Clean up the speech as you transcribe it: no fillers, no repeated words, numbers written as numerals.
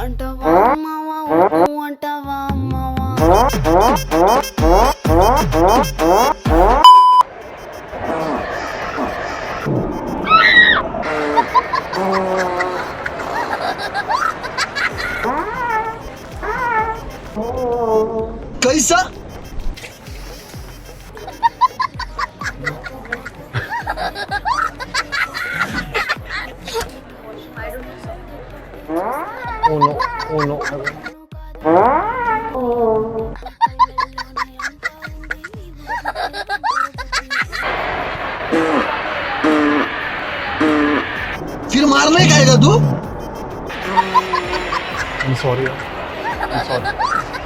అంటావా మావా ఊ అంటావా మావా कैसा Uno, uno. फिर मारने का है तू I'm sorry. I'm sorry.